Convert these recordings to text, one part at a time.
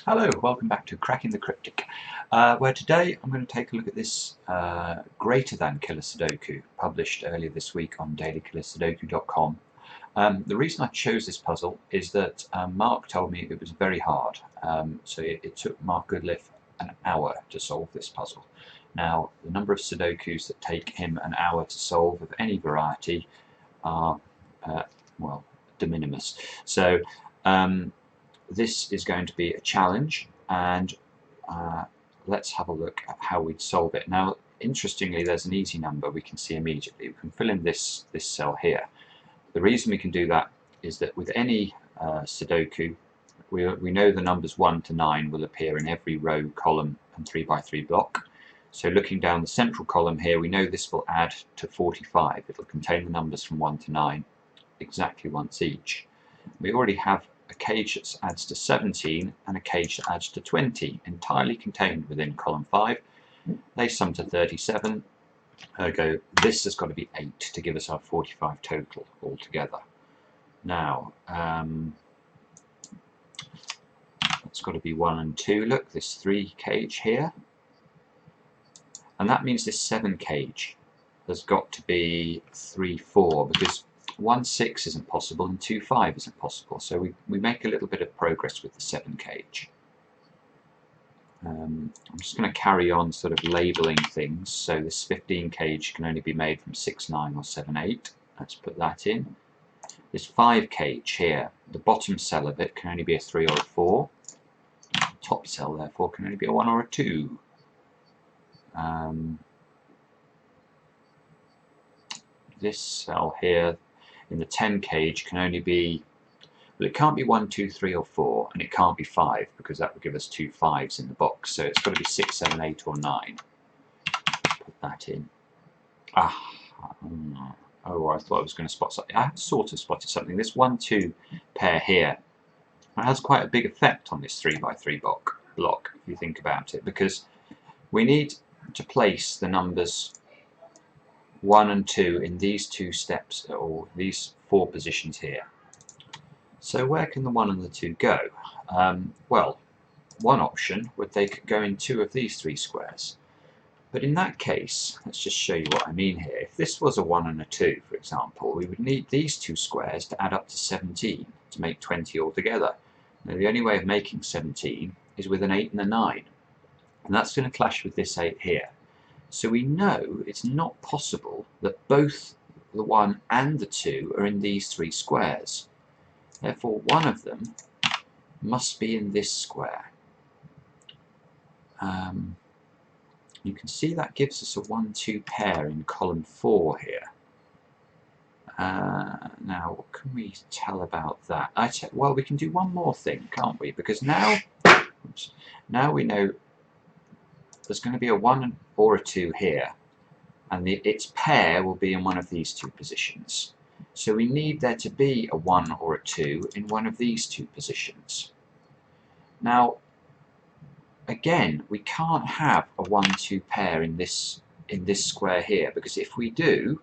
Hello, welcome back to Cracking the Cryptic, where today I'm going to take a look at this greater than killer Sudoku, published earlier this week on dailykillersudoku.com. The reason I chose this puzzle is that Mark told me it was very hard, so it took Mark Goodliff an hour to solve this puzzle. Now, the number of Sudokus that take him an hour to solve of any variety are, well, de minimis. So, this is going to be a challenge, and let's have a look at how we'd solve it. Now, interestingly, there's an easy number we can see immediately. We can fill in this cell here. The reason we can do that is that with any Sudoku, we know the numbers 1 to 9 will appear in every row, column, and 3x3 block. So looking down the central column here, we know this will add to 45. It'll contain the numbers from 1 to 9 exactly once each. We already have a cage that adds to 17 and a cage that adds to 20, entirely contained within column 5. They sum to 37. Ergo, this has got to be 8 to give us our 45 total altogether. Now, it's got to be 1 and 2. Look, this 3 cage here. And that means this 7 cage has got to be 3, 4, because 1, 6 isn't possible and 2, 5 isn't possible. So we make a little bit of progress with the 7 cage. I'm just going to carry on sort of labelling things. So this 15 cage can only be made from 6, 9 or 7, 8. Let's put that in. This 5 cage here, the bottom cell of it can only be a 3 or a 4. The top cell therefore can only be a 1 or a 2. This cell here in the 10 cage can only be, well, it can't be 1, 2, 3 or 4, and it can't be 5 because that would give us 2 5s in the box, so it's got to be 6, 7, 8 or 9. Put that in. Oh, I thought I was going to spot something. I sort of spotted something. This 1, 2 pair here has quite a big effect on this 3x3 block, if you think about it, because we need to place the numbers 1 and 2 in these 2 steps, or these 4 positions here. So where can the 1 and the 2 go? Well, one option would they could go in 2 of these 3 squares. But in that case, let's just show you what I mean here. If this was a 1 and a 2, for example, we would need these 2 squares to add up to 17 to make 20 altogether. Now, the only way of making 17 is with an 8 and a 9. And that's going to clash with this 8 here. So we know it's not possible that both the 1 and the 2 are in these 3 squares. Therefore, one of them must be in this square. You can see that gives us a 1, 2 pair in column 4 here. Now, what can we tell about that? Well, we can do one more thing, can't we? Because now we know there's going to be a 1 or a 2 here, and its pair will be in one of these 2 positions. So we need there to be a 1 or a 2 in one of these 2 positions. Now, again, we can't have a 1, 2 pair in this square here, because if we do,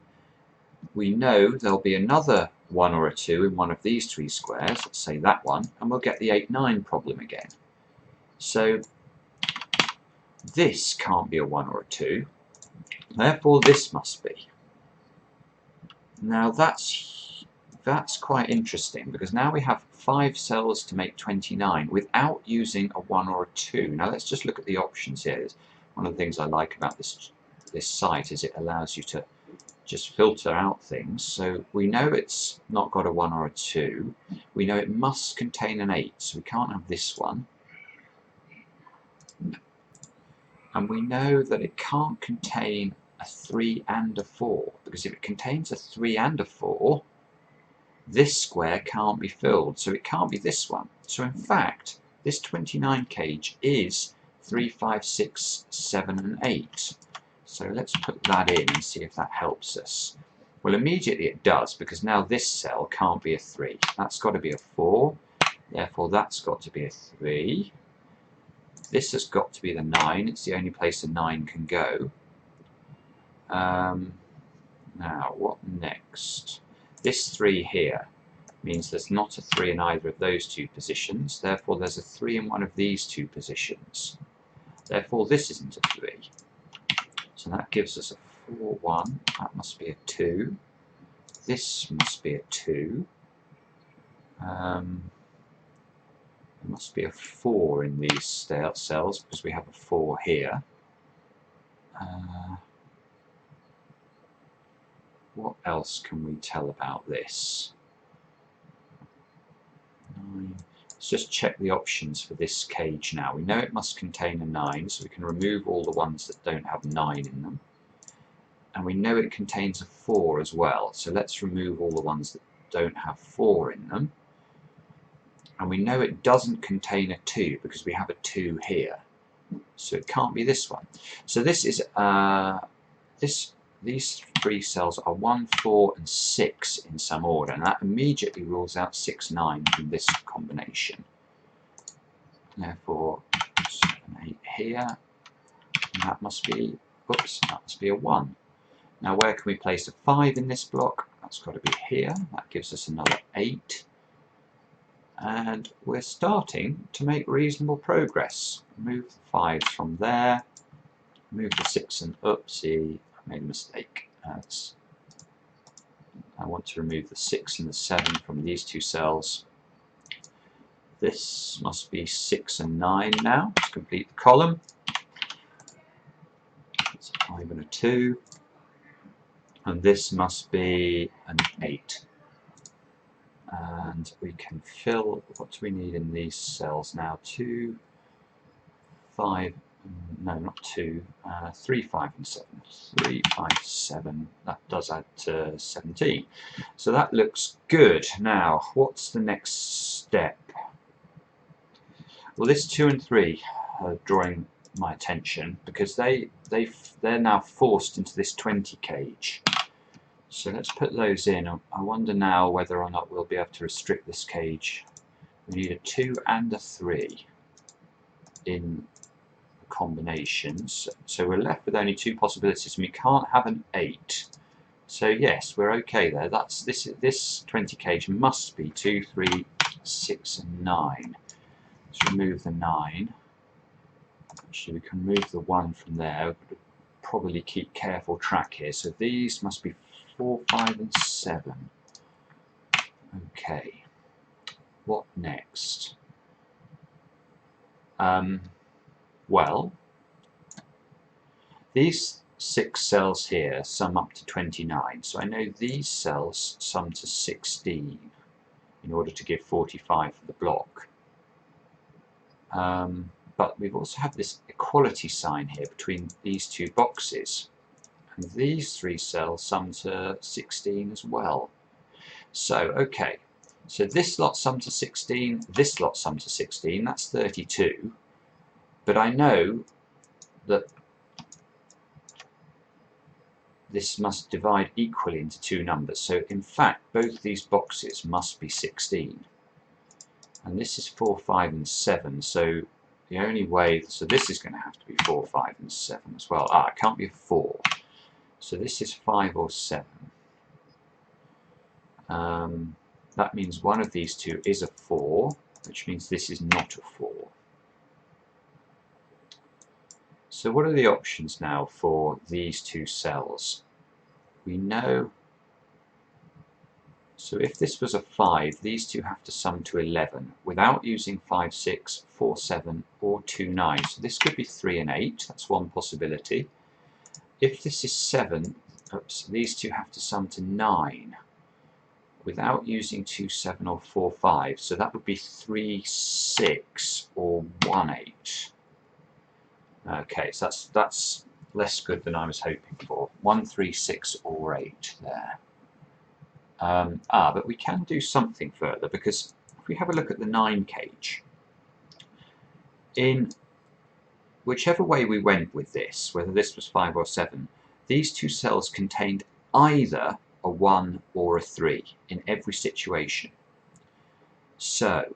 we know there'll be another 1 or a 2 in one of these 3 squares, let's say that one, and we'll get the 8, 9 problem again. So this can't be a 1 or a 2, therefore this must be. Now that's quite interesting, because now we have 5 cells to make 29 without using a 1 or a 2. Now let's just look at the options here. One of the things I like about this site is it allows you to just filter out things. So we know it's not got a 1 or a 2. We know it must contain an 8, so we can't have this one. And we know that it can't contain a 3 and a 4, because if it contains a 3 and a 4, this square can't be filled, so it can't be this one. So in fact, this 29 cage is 3, 5, 6, 7 and 8. So let's put that in and see if that helps us. Well, immediately it does, because now this cell can't be a 3. That's got to be a 4, therefore that's got to be a 3. This has got to be the 9, it's the only place a 9 can go. Now, what next? This 3 here, means there's not a 3 in either of those two positions, therefore there's a 3 in one of these two positions. Therefore this isn't a 3. So that gives us a 4, 1, that must be a 2. This must be a 2. There must be a 4 in these cells because we have a 4 here. What else can we tell about this? 9. Let's just check the options for this cage now. We know it must contain a 9, so we can remove all the ones that don't have 9 in them. And we know it contains a 4 as well, so let's remove all the ones that don't have 4 in them. And we know it doesn't contain a 2 because we have a 2 here, so it can't be this one. So this is these 3 cells are 1, 4 and 6 in some order, and that immediately rules out 6, 9 from this combination. Therefore 7, 8 here, and that must be, oops, that must be a 1. Now where can we place a 5 in this block? That's got to be here. That gives us another 8. And we're starting to make reasonable progress. Move the 5s from there. Move the 6 and oopsie, I made a mistake. I want to remove the 6 and the 7 from these two cells. This must be 6 and 9 now to complete the column. It's a 5 and a 2. And this must be an 8. And we can fill, what do we need in these cells now? 2, 5, no, not 2, 3, 5 and 7. 3, 5, 7, that does add to 17. So that looks good. Now, what's the next step? Well, this 2 and 3 are drawing my attention because they're now forced into this 20 cage. So let's put those in. I wonder now whether or not we'll be able to restrict this cage. We need a 2 and a 3 in the combinations. So we're left with only 2 possibilities, and we can't have an 8. So yes, we're okay there. This 20 cage must be 2, 3, 6 and 9. Let's remove the 9. Actually, we can remove the 1 from there. But probably keep careful track here. So these must be 4, 5 and 7. Okay, what next? Well, these 6 cells here sum up to 29, so I know these cells sum to 16 in order to give 45 for the block. But we've also have this equality sign here between these 2 boxes. And these 3 cells sum to 16 as well. So, okay, so this lot sum to 16, this lot sum to 16, that's 32. But I know that this must divide equally into 2 numbers. So, in fact, both these boxes must be 16. And this is 4, 5 and 7, so the only way, so this is going to have to be 4, 5 and 7 as well. It can't be a 4. So this is 5 or 7. That means one of these 2 is a 4, which means this is not a 4. So what are the options now for these 2 cells? We know, so if this was a 5, these 2 have to sum to 11 without using 5, 6, 4, 7 or 2, 9. So this could be 3 and 8, that's one possibility. If this is 7, these 2 have to sum to 9 without using 2, 7 or 4, 5. So that would be 3, 6 or 1, 8. Okay, so that's less good than I was hoping for. 1, 3, 6 or 8 there. But we can do something further, because if we have a look at the 9 cage, in whichever way we went with this, whether this was 5 or 7, these 2 cells contained either a 1 or a 3 in every situation. So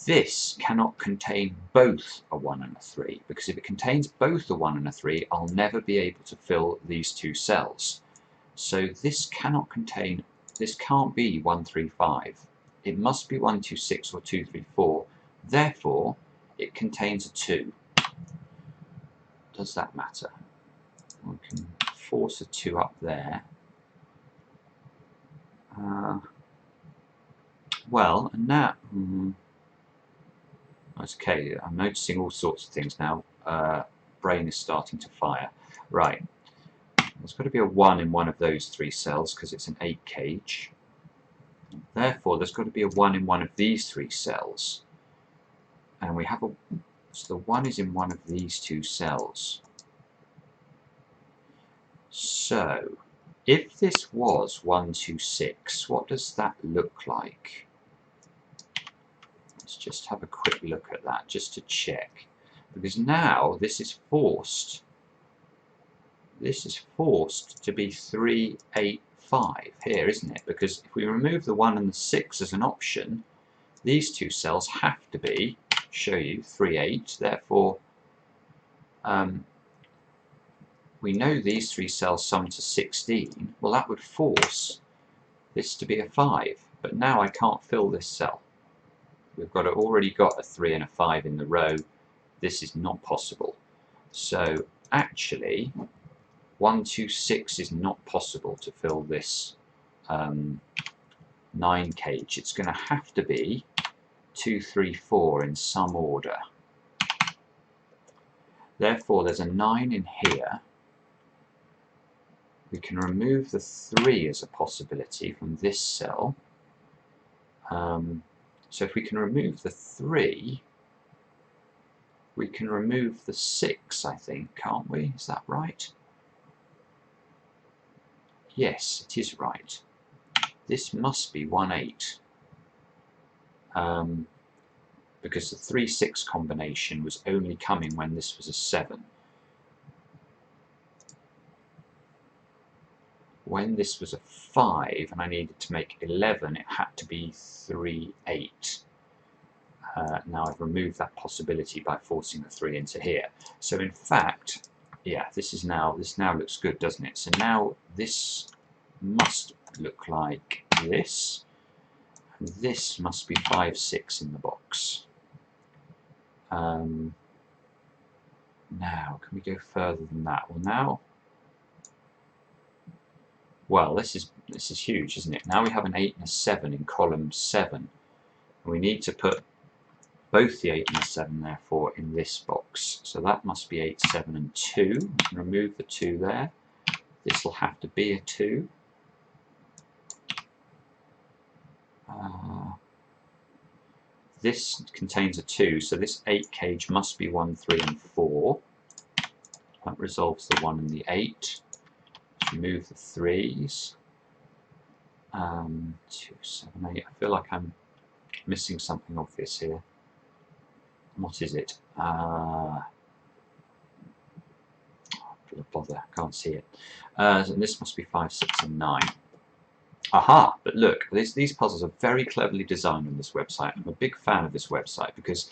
this cannot contain both a 1 and a 3, because if it contains both a 1 and a 3, I'll never be able to fill these 2 cells. So this cannot contain, this can't be 1, 3, 5. it must be 1, 2, 6 or 2, 3, 4. Therefore, it contains a 2. Does that matter? We can force a 2 up there. Well, and now, okay, I'm noticing all sorts of things now. Brain is starting to fire. Right, there's got to be a 1 in one of those 3 cells because it's an 8 cage. Therefore, there's got to be a 1 in one of these 3 cells. And we have a, so the 1 is in one of these 2 cells. So, if this was 1, 2, 6, what does that look like? Let's just have a quick look at that, just to check. Because now this is forced. This is forced to be 3, 8, 5 here, isn't it? Because if we remove the 1 and the 6 as an option, these 2 cells have to be, show you, 3, 8. Therefore, we know these 3 cells sum to 16. Well, that would force this to be a 5. But now I can't fill this cell. We've already got a 3 and a 5 in the row. This is not possible. So actually, 1, 2, 6 is not possible to fill this 9 cage. It's going to have to be 2, 3, 4 in some order. Therefore, there's a 9 in here. We can remove the 3 as a possibility from this cell. So if we can remove the 3, we can remove the 6, I think, can't we? Is that right? Yes, it is right. This must be 1, 8. Because the 3, 6 combination was only coming when this was a 7. When this was a 5 and I needed to make 11, it had to be 3, 8. Now I've removed that possibility by forcing the 3 into here. So in fact, yeah, this now looks good, doesn't it? So now this must look like this, and this must be 5, 6 in the box. Now, can we go further than that? Well, this is huge, isn't it? Now we have an 8 and a 7 in column 7. And we need to put both the 8 and the 7, therefore, in this box. So that must be 8, 7, and 2. We can remove the 2 there. This will have to be a 2. This contains a 2, so this 8 cage must be 1, 3, and 4. That resolves the 1 and the 8. Remove the 3s. 2, 7, 8. I feel like I'm missing something obvious here. What is it? Bother, I can't see it. So this must be 5, 6, and 9. Aha! But look, these puzzles are very cleverly designed on this website. I'm a big fan of this website because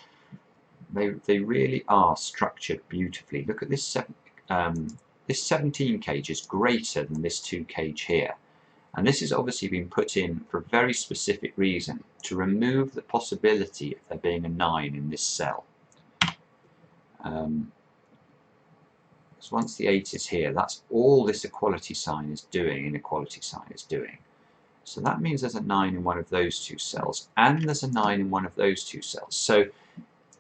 they really are structured beautifully. Look at this. This 17 cage is greater than this 2 cage here. And this has obviously been put in for a very specific reason, to remove the possibility of there being a 9 in this cell. Because once the 8 is here, that's all this equality sign is doing, inequality sign is doing. So that means there's a 9 in one of those 2 cells, and there's a 9 in one of those 2 cells. So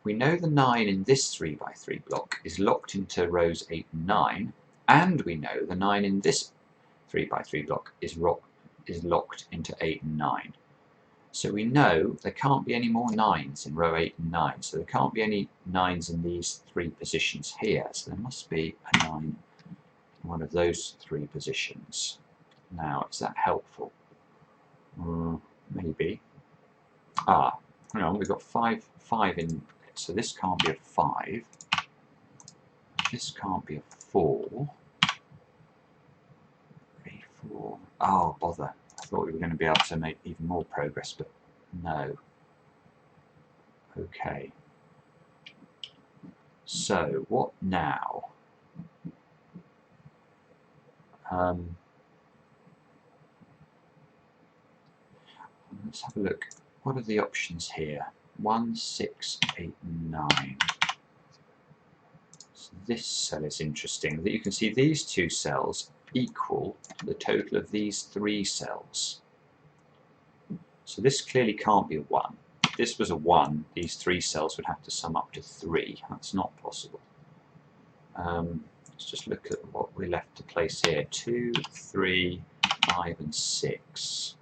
we know the 9 in this 3 by 3 block is locked into rows 8 and 9, and we know the 9 in this 3 by 3 block is locked into 8 and 9. So we know there can't be any more 9s in row 8 and 9, so there can't be any 9s in these 3 positions here, so there must be a 9 in one of those 3 positions. Now, is that helpful? Maybe. Hang on, we've got 5 in, so this can't be a 5. This can't be a 4. 3, 4. Oh, bother. I thought we were going to be able to make even more progress, but no. Okay. So, what now? Let's have a look. what are the options here? 1, 6, 8, 9. So this cell is interesting. That you can see these two cells equal the total of these 3 cells. So this clearly can't be a 1. If this was a 1, these 3 cells would have to sum up to 3. That's not possible. Let's just look at what we're left to place here. 2, 3, 5 and 6.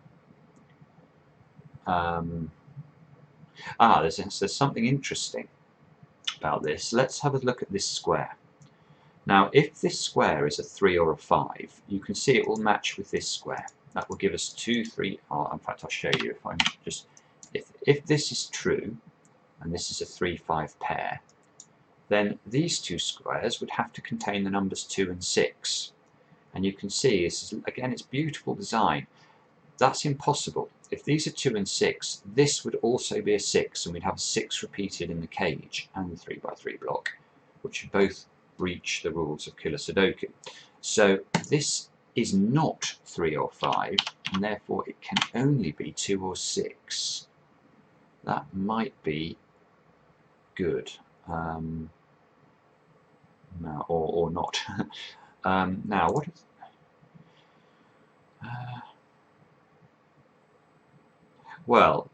There's something interesting about this. Let's have a look at this square. Now, if this square is a 3 or a 5, you can see it will match with this square. That will give us 2, 3. In fact, I'll show you. If this is true, and this is a 3, 5 pair, then these two squares would have to contain the numbers 2 and 6. And you can see, this is, again, it's beautiful design. That's impossible. If these are 2 and 6, this would also be a 6, and we'd have a 6 repeated in the cage and the 3x3 block, which would both breach the rules of Killer Sudoku. So this is not 3 or 5, and therefore it can only be 2 or 6. That might be good. No, or not. Now, what is... well,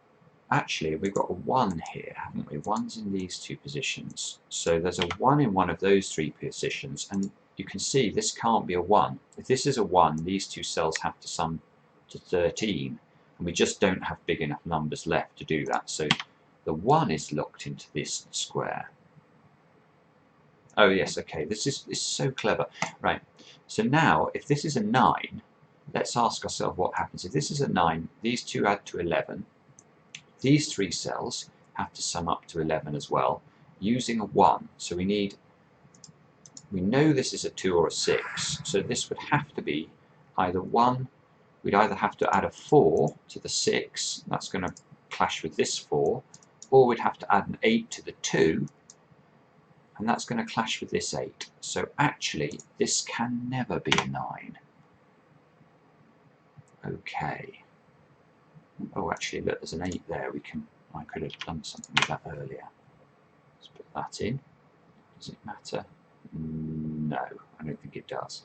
actually, we've got a 1 here, haven't we? 1's in these two positions. So there's a 1 in one of those 3 positions, and you can see this can't be a 1. If this is a 1, these two cells have to sum to 13, and we just don't have big enough numbers left to do that. So the 1 is locked into this square. Oh yes, okay, this is so clever. Right, so now if this is a 9, let's ask ourselves what happens. If this is a 9, these two add to 11. These 3 cells have to sum up to 11 as well, using a 1. So we know this is a 2 or a 6, so this would have to be either 1, we'd either have to add a 4 to the 6, that's going to clash with this 4, or we'd have to add an 8 to the 2, and that's going to clash with this 8. So actually, this can never be a 9. Okay. Oh, actually, look, there's an 8 there. I could have done something with that earlier. Let's put that in. Does it matter? No, I don't think it does.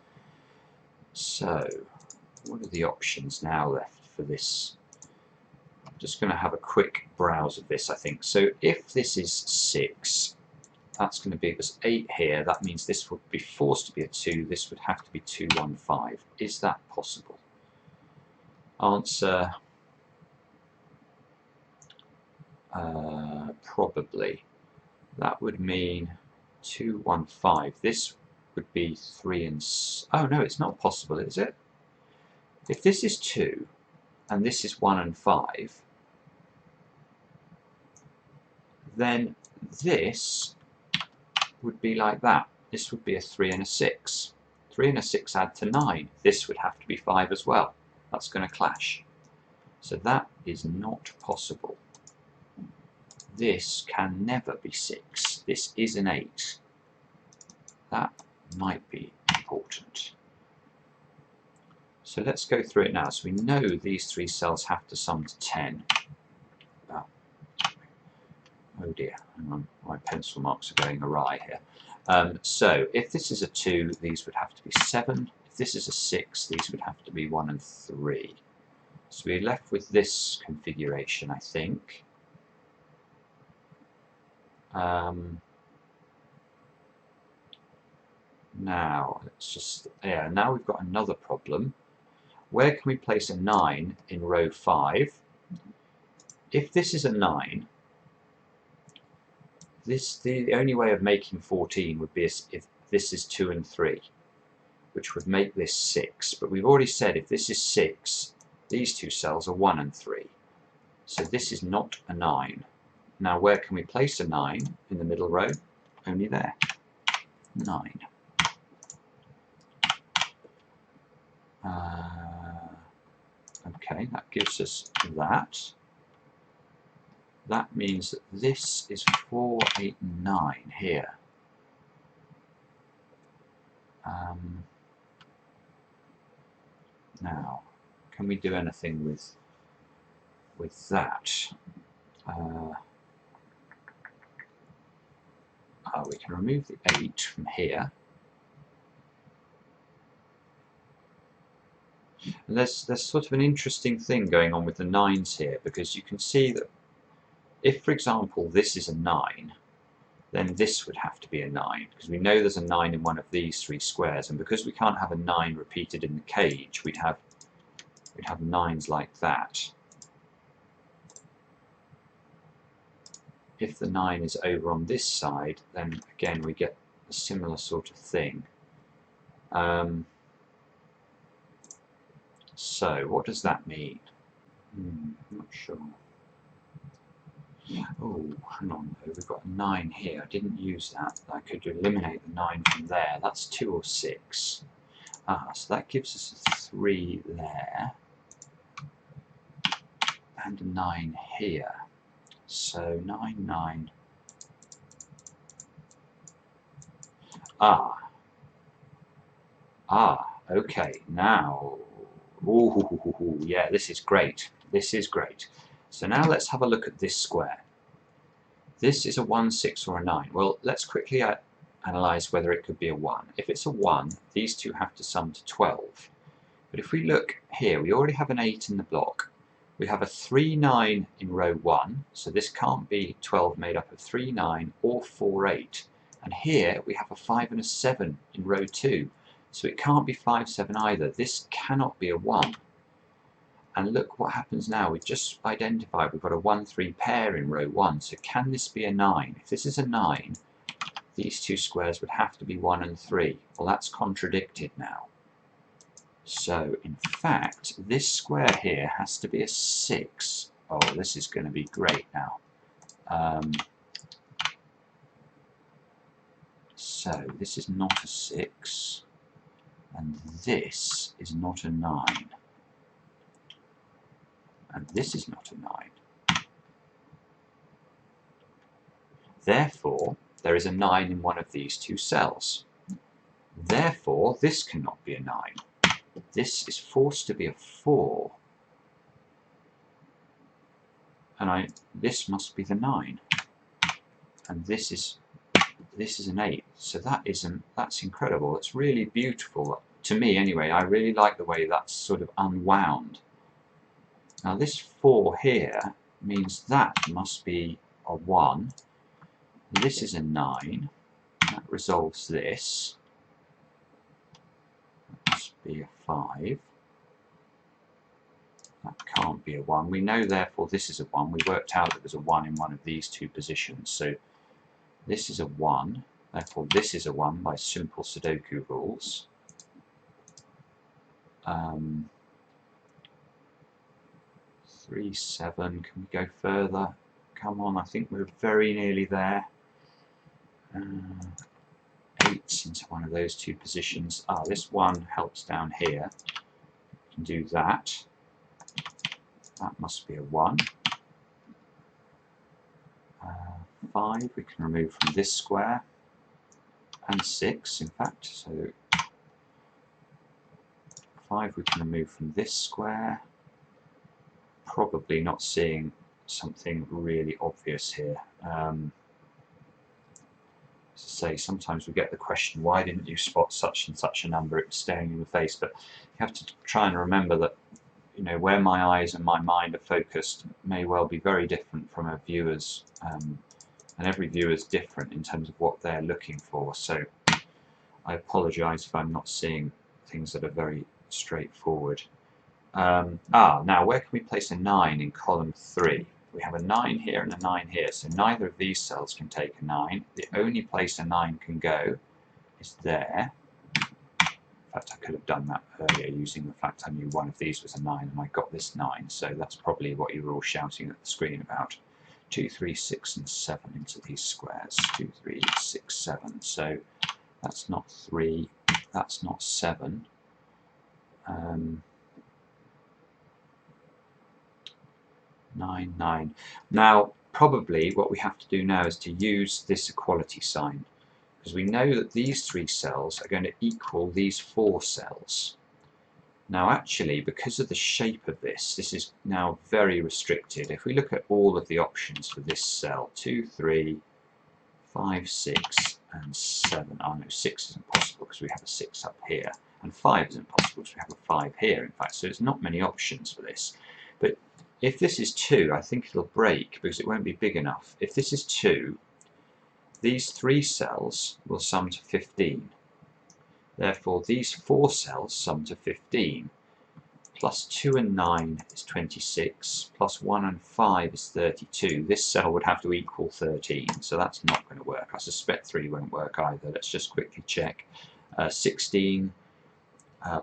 So, what are the options now left for this? I'm just going to have a quick browse of this, I think. So, if this is 6, that's going to be, there's 8 here. That means this would be forced to be a 2. This would have to be 2, 1, 5. Is that possible? Answer... probably. That would mean 2, 1, 5. This would be 3 and... oh no, it's not possible, is it? If this is 2 and this is 1 and 5, then this would be like that. This would be a 3 and a 6. 3 and a 6 add to 9. This would have to be 5 as well. That's going to clash. So that is not possible. This can never be 6. This is an 8. That might be important. So let's go through it now. So we know these 3 cells have to sum to 10. Oh dear, hang on. My pencil marks are going awry here. So if this is a 2, these would have to be 7. If this is a 6, these would have to be 1 and 3. So we're left with this configuration, I think. Now, now we've got another problem. Where can we place a 9 in row 5? If this is a 9, the only way of making 14 would be if this is 2 and 3, which would make this 6. But we've already said if this is 6, these two cells are 1 and 3. So this is not a 9. Now where can we place a 9 in the middle row? Only there. 9. Okay, that gives us that. That means that this is 4, 8, 9 here. Now, can we do anything with with that. We can remove the 8 from here. And there's sort of an interesting thing going on with the 9s here, because you can see that if, for example, this is a 9, then this would have to be a 9, because we know there's a 9 in one of these 3 squares, and because we can't have a 9 repeated in the cage, we'd have 9s like that. If the 9 is over on this side, then again we get a similar sort of thing. So what does that mean? Not sure. Oh, hang on though, we've got a 9 here. I didn't use that. I could eliminate the 9 from there. That's 2 or 6. So that gives us a 3 there. And a 9 here. So 9, 9. Okay, now. Ooh, yeah, this is great. This is great. So now let's have a look at this square. This is a 1, 6 or a 9. Well, let's quickly analyse whether it could be a 1. If it's a 1, these two have to sum to 12. But if we look here, we already have an 8 in the block. We have a 3, 9 in row 1, so this can't be 12 made up of 3, 9 or 4, 8. And here we have a 5 and a 7 in row 2, so it can't be 5, 7 either. This cannot be a 1. And look what happens now. We've just identified we've got a 1, 3 pair in row 1, so can this be a 9? If this is a 9, these two squares would have to be 1 and 3. Well, that's contradicted now. So, in fact, this square here has to be a 6. Oh, this is going to be great now. So, this is not a 6, and this is not a 9, and this is not a 9. Therefore, there is a 9 in one of these two cells. Therefore, this cannot be a 9. This is forced to be a 4, and this must be the 9, and this is an 8. So that's incredible. It's really beautiful to me, anyway. I really like the way that's sort of unwound. Now this 4 here means that must be a 1. This is a 9. That resolves this. That must be a 5. That can't be a 1. We know therefore this is a 1. We worked out that there's a 1 in one of these two positions. So this is a 1. Therefore this is a 1 by simple Sudoku rules. 3, 7. Can we go further? Come on, I think we're very nearly there. 8 into one of those two positions. This 1 helps down here. We can do that. That must be a 1. 5 we can remove from this square. And 6, in fact. So 5 we can remove from this square. Probably not seeing something really obvious here. As I say, sometimes we get the question, why didn't you spot such and such a number? It was staring you in the face. But you have to try and remember that, you know, where my eyes and my mind are focused may well be very different from a viewer's, and every viewer is different in terms of what they're looking for. So I apologise if I'm not seeing things that are very straightforward. Now where can we place a 9 in column 3? We have a 9 here and a 9 here, so neither of these cells can take a 9. The only place a 9 can go is there. In fact, I could have done that earlier using the fact I knew one of these was a 9 and I got this 9, so that's probably what you were all shouting at the screen about. 2, 3, 6 and 7 into these squares. 2, 3, 6, 7. So that's not 3, that's not 7. 9, 9. Now, probably what we have to do now is to use this equality sign, because we know that these 3 cells are going to equal these 4 cells. Now actually, because of the shape of this is now very restricted. If we look at all of the options for this cell, 2, 3, 5, 6 and 7. Oh no, 6 isn't possible because we have a 6 up here, and 5 isn't possible because we have a 5 here, in fact, so there's not many options for this. But if this is 2, I think it'll break because it won't be big enough. If this is 2, these 3 cells will sum to 15. Therefore, these 4 cells sum to 15. Plus 2 and 9 is 26, plus 1 and 5 is 32. This cell would have to equal 13, so that's not going to work. I suspect 3 won't work either. Let's just quickly check. 16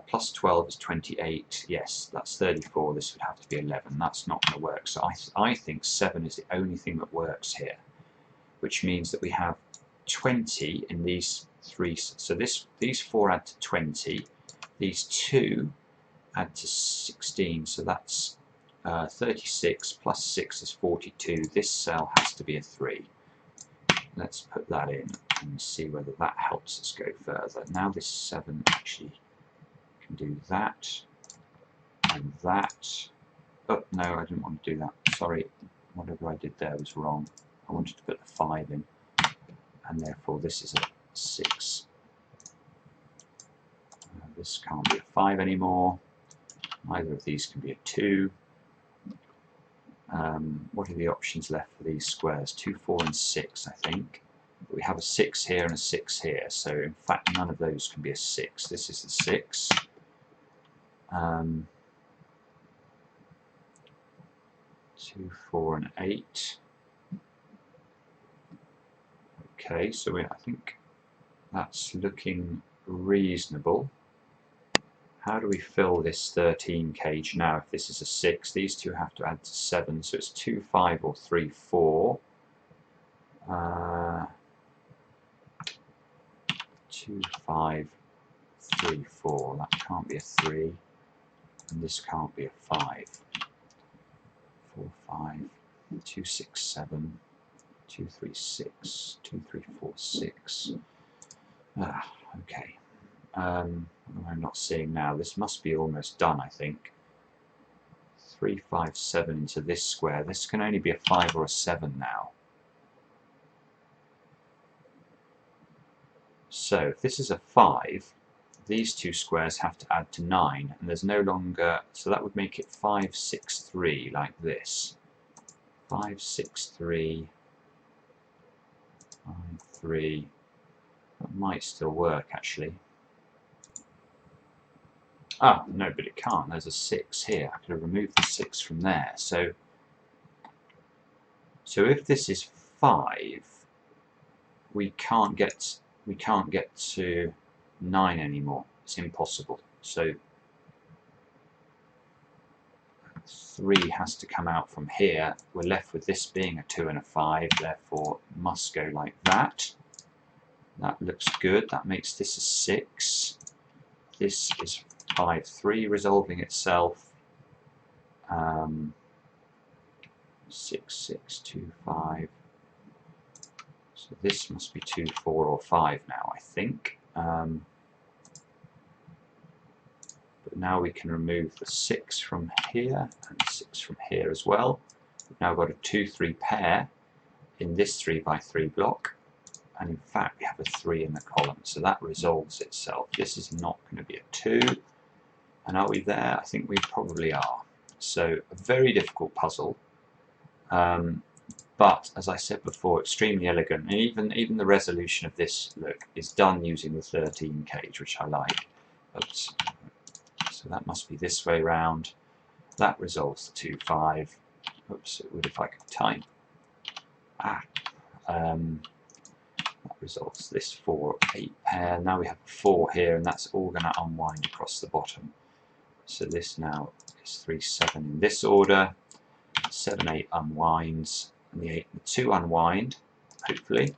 plus 12 is 28. Yes, that's 34. This would have to be 11. That's not going to work. So I think 7 is the only thing that works here, which means that we have 20 in these 3. So these 4 add to 20. These 2 add to 16, so that's 36 plus 6 is 42. This cell has to be a 3. Let's put that in and see whether that helps us go further. Now this 7 actually can do that and that. Oh no, I didn't want to do that. Sorry, whatever I did there was wrong. I wanted to put the 5 in, and therefore this is a 6. This can't be a 5 anymore. Either of these can be a 2. What are the options left for these squares? 2, 4 and 6, I think. But we have a 6 here and a 6 here, so in fact none of those can be a 6. This is the 6. 2, 4 and 8. Okay, so I think that's looking reasonable. How do we fill this 13 cage now? If this is a 6, these two have to add to 7, so it's 2, 5 or 3, 4. 2, 5, 3, 4. That can't be a 3, and this can't be a 5. 4, 5, 2, 6, 7, 2, 3, 6, 2, 3, 4, 6. Okay. I'm not seeing now. This must be almost done, I think. 3, 5, 7 into this square. This can only be a 5 or a 7 now. So if this is a 5, these two squares have to add to 9, and there's no longer, so that would make it 5, 6, 3, like this. 5, 6, 3, 5, 3. That might still work, actually. Ah, no, but it can't. There's a 6 here. I could have removed the 6 from there. So if this is 5, we can't get to 9 anymore. It's impossible. So 3 has to come out from here. We're left with this being a 2 and a 5, therefore it must go like that. That looks good. That makes this a 6. This is 5, 3 resolving itself. 6, 6, 2, 5. So this must be 2, 4 or 5 now, I think. But now we can remove the 6 from here and 6 from here as well. We've now got a 2, 3 pair in this 3 by 3 block. And in fact we have a 3 in the column, so that resolves itself. This is not going to be a 2. And are we there? I think we probably are. So a very difficult puzzle, but as I said before, extremely elegant. And even the resolution of this, look, is done using the 13 cage, which I like. Oops. So that must be this way round. That resolves the 2, 5. Oops, it would if I could type. That resolves this 4, 8 pair. Now we have a 4 here, and that's all going to unwind across the bottom. So this now is 3, 7 in this order. 7, 8 unwinds, and the 2 unwind, hopefully.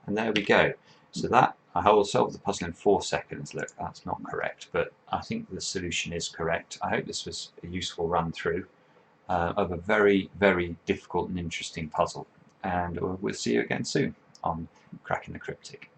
And there we go. So that, I will solve the puzzle in 4 seconds. Look, that's not correct, but I think the solution is correct. I hope this was a useful run through of a very, very difficult and interesting puzzle. And we'll see you again soon on Cracking the Cryptic.